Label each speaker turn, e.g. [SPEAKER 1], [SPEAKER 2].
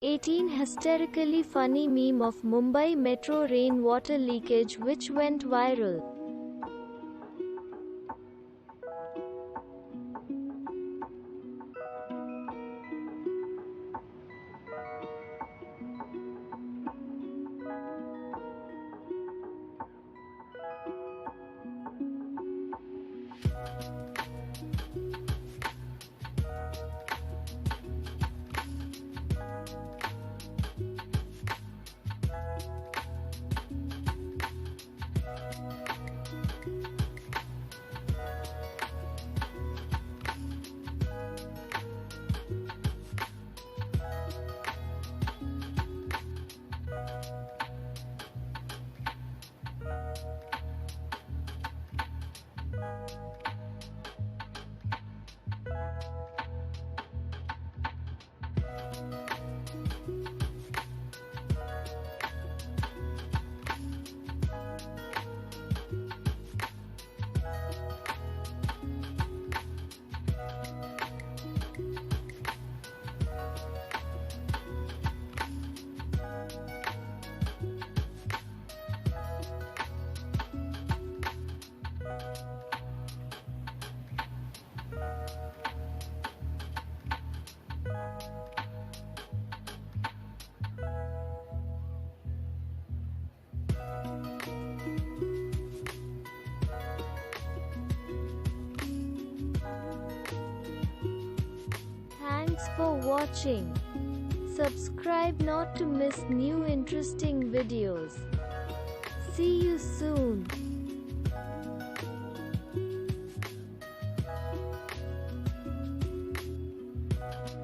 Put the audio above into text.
[SPEAKER 1] 18 hysterically funny meme of Mumbai metro rainwater leakage which went viral. Thanks for watching. Subscribe not to miss new interesting videos. See you soon.